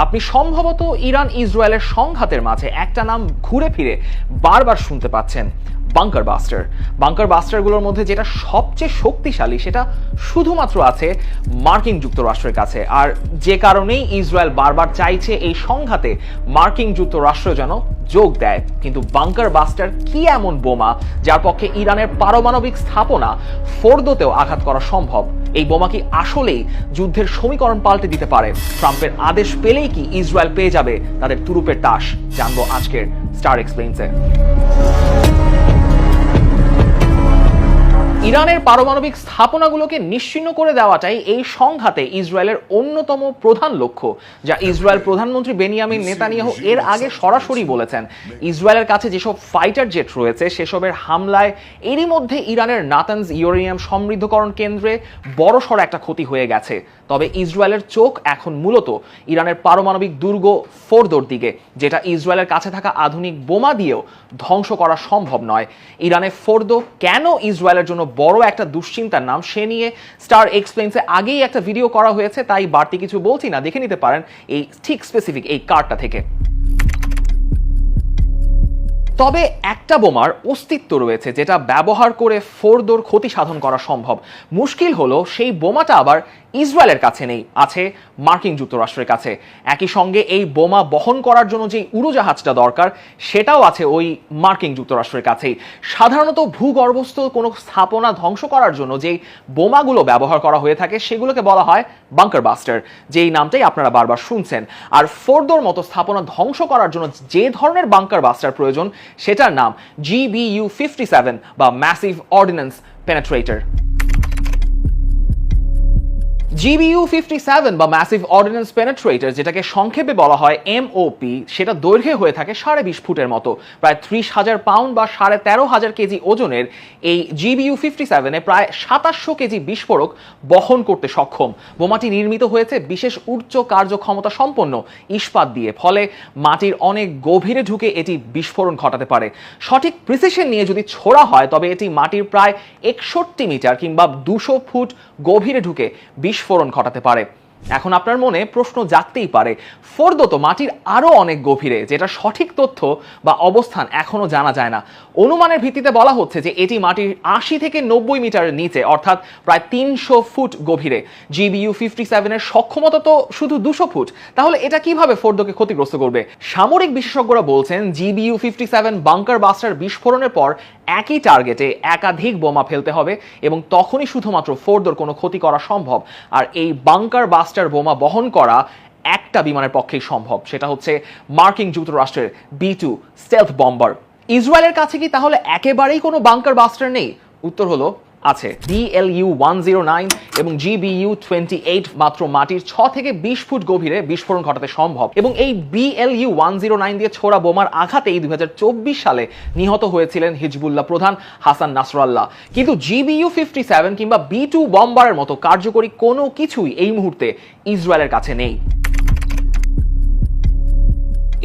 আপনি সম্ভবত ইরান ইসরায়েলের সংঘাতের মাঝে একটা নাম ঘুরে ফিরে বারবার শুনতে পাচ্ছেন, বাংকার বাস্টার। বাংকার বাস্টারগুলোর মধ্যে যেটা সবচেয়ে শক্তিশালী সেটা শুধুমাত্র আছে মার্কিন যুক্তরাষ্ট্রের কাছে, আর যে কারণেই ইসরায়েল বারবার চাইছে এই সংঘাতে মার্কিন যুক্তরাষ্ট্র যেন যোগ দেয়। কিন্তু বাংকার বাস্টার কি এমন বোমা যার পক্ষে ইরানের পারমাণবিক স্থাপনা ফোর্দোতেও আঘাত করা সম্ভব? এই বোমা কি আসলেই যুদ্ধের সমীকরণ পাল্টে দিতে পারে? ট্রাম্পের আদেশ পেলেই কি ইসরায়েল পেয়ে যাবে তাদের তুরুপের তাস? জানবো আজকের স্টার এক্সপ্লেইনসে। ইরানের পারমাণবিক স্থাপনাগুলোকে নিশ্চিহ্ন করে দেওয়াটাই এই সংঘাতে ইসরায়েলের অন্যতম প্রধান লক্ষ্য, যা ইসরায়েল প্রধানমন্ত্রী বেনিয়ামিন নেতানিয়াহু এর আগে সরাসরি বলেছেন। ইসরায়েলের কাছে যেসব ফাইটার জেট রয়েছে সেসবের হামলায় এরই মধ্যে ইরানের নাতানজ ইউরেনিয়াম সমৃদ্ধকরণ কেন্দ্রে বড়সড় একটা ক্ষতি হয়ে গেছে। তবে ইসরায়েলের চোখ এখন মূলত ইরানের পারমাণবিক দুর্গ ফোর্দোর দিকে, যেটা ইসরায়েলের কাছে থাকা আধুনিক বোমা দিয়েও ধ্বংস করা সম্ভব নয়। ইরানের ফোর্দো কেন ইসরায়েলের জন্য বড় একটা দুশ্চিন্তার নাম, সে নিয়ে স্টার এক্সপ্লেইনসে আগেই একটা ভিডিও করা হয়েছে, তাই বাড়তি কিছু বলছি না, দেখে নিতে পারেন এই ঠিক স্পেসিফিক এই কার্ডটা থেকে। তবে একটা বোমার অস্তিত্ব রয়েছে যেটা ব্যবহার করে ফোর্দোর ক্ষতি সাধন করা সম্ভব। মুশকিল হলো সেই বোমাটা আবার ইসরায়েলের কাছে নেই, আছে মার্কিন যুক্তরাষ্ট্রের কাছে। একই সঙ্গে এই বোমা বহন করার জন্য যে উড়োজাহাজটা দরকার সেটাও আছে ওই মার্কিন যুক্তরাষ্ট্রের কাছেই। সাধারণত ভূগর্ভস্থ কোনো স্থাপনা ধ্বংস করার জন্য যেই বোমাগুলো ব্যবহার করা হয়ে থাকে সেগুলোকে বলা হয় বাংকার বাস্টার, যেই নামটাই আপনারা বারবার শুনছেন। আর ফোর্দোর মতো স্থাপনা ধ্বংস করার জন্য যে ধরনের বাংকার বাস্টার প্রয়োজন সেটার নাম GBU-57 বা ম্যাসিভ অর্ডিন্যান্স পেনেট্রেটর। GBU-57 বা ম্যাসিভ অর্ডিন্যান্স পেনেট্রেটর, যেটাকে সংক্ষেপে বলা হয় MOP, সেটা দৈর্ঘ্যে হয়ে থাকে 20.5 ফুটের মতো। প্রায় 30,000 পাউন্ড বা 13,500 কেজি ওজনের এই GBU-57 প্রায় 2700 কেজি বিস্ফোরক বহন করতে সক্ষম। বোমাটি নির্মিত হয়েছে বিশেষ উচ্চ কার্যক্ষমতা সম্পন্ন ইস্পাত দিয়ে, ফলে মাটির অনেক গভীরে ঢুকে এটি বিস্ফোরণ ঘটাতে পারে। সঠিক প্রিসিশন নিয়ে যদি ছোড়া হয় তবে এটি মাটির প্রায় 61 মিটার কিংবা 200 ফুট গভীরে ঢুকে বিস্ফোরণ ঘটাতে পারে। এখন আপনার মনে প্রশ্ন জাগতেই পারে, ফোর্দো তো মাটির আরো অনেক গভীরে, যেটা সঠিক তথ্য বা অবস্থান এখনো জানা যায় না। অনুমানের ভিত্তিতে বলা হচ্ছে যে এটি মাটির 80 থেকে 90 মিটারের নিচে, অর্থাৎ প্রায় 300 ফুট গভীরে। GBU-57 এর সক্ষমতা তো শুধু 200 ফুট, তাহলে এটা কিভাবে ফোর্দোকে ক্ষতিগ্রস্ত করবে? সামরিক বিশেষজ্ঞরা বলছেন GBU-57 বাংকার বাস্টার বিস্ফোরণের পর একই টার্গেটে একাধিক বোমা ফেলতে হবে এবং তখনই শুধুমাত্র ফোর্দোর কোনো ক্ষতি করা সম্ভব। আর এই বাংকার বাস্টার বোমা বহন করা একটা বিমানের পক্ষেই সম্ভব, সেটা হচ্ছে মার্কিন যুক্তরাষ্ট্রের B-2 স্টেলথ বম্বার। ইসরায়েলের কাছে কি তাহলে একেবারেই কোনো বাংকার বাস্টার নেই? উত্তর হলো আছে। BLU-109 এবং GBU-28 মাত্র মাটির 6 থেকে 20 ফুট গভীরে বিস্ফোরণ ঘটাতে সম্ভব, এবং এই BLU-109 দিয়ে ছোড়া বোমার আঘাতেই 2024 সালে নিহত হয়েছিলেন হিজবুল্লাহ প্রধান হাসান নাসরাল্লাহ। কিন্তু GBU-57 কিংবা B-2 বম্বারের মতো কার্যকরী কোনো কিছুই এই মুহূর্তে ইসরায়েলের কাছে নেই।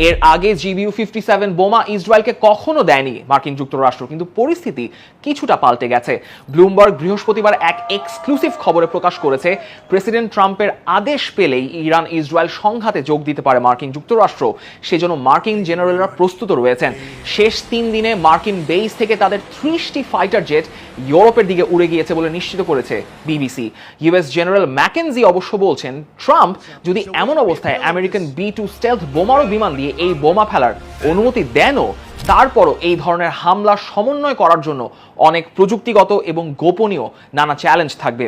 এর আগে GBU-57 বোমা ইসরায়েলকে কখনো দেয়নি মার্কিন যুক্তরাষ্ট্র, কিন্তু পরিস্থিতি কিছুটা পাল্টে গেছে। ব্লুমবার্গ বৃহস্পতিবার এক এক্সক্লুসিভ খবরে প্রকাশ করেছে, প্রেসিডেন্ট ট্রাম্পের আদেশ পেলেই ইরান ইসরায়েল সংঘাতে যোগ দিতে পারে মার্কিন যুক্তরাষ্ট্র। সেজন্য মার্কিন জেনারেলরা প্রস্তুত রয়েছেন। শেষ 3 দিনে মার্কিন বেস থেকে তাদের 30টি ফাইটার জেট ইউরোপের দিকে উড়ে গিয়েছে বলে নিশ্চিত করেছে BBC। ইউএস জেনারেল ম্যাকেনজি অবশ্য বলছেন, ট্রাম্প যদি এমন অবস্থায় আমেরিকান B-2 স্টেলথ বোমারও বিমান দিয়ে এই বোমা ফেলার অনুমতি দেনও, তারপরও এই ধরনের হামলা সমন্বয় করার জন্য অনেক প্রযুক্তিগত এবং গোপনীয় নানা চ্যালেঞ্জ থাকবে।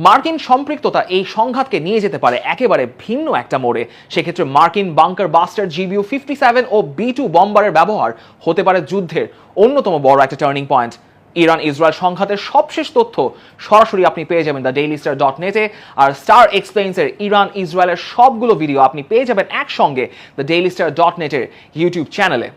মার্কিন সম্পৃক্ততা এই সংঘাতকে নিয়ে যেতে পারে একেবারে ভিন্ন একটা মোড়ে। সেক্ষেত্রে মার্কিন বাংকার বাস্টার GBU-57 ও B-2 বম্বারের ব্যবহার হতে পারে যুদ্ধের অন্যতম বড় একটা টার্নিং পয়েন্ট। ইরান ইসরায়েল সংঘাতের সবশেষ তথ্য সরাসরি আপনি পেয়ে যাবেন thedailystar.net-এ, আর স্টার এক্সপ্লেইনসের ইরান ইসরায়েলের সবগুলো ভিডিও আপনি পেয়ে যাবেন একসঙ্গে thedailystar.net-এর ইউটিউব চ্যানেলে।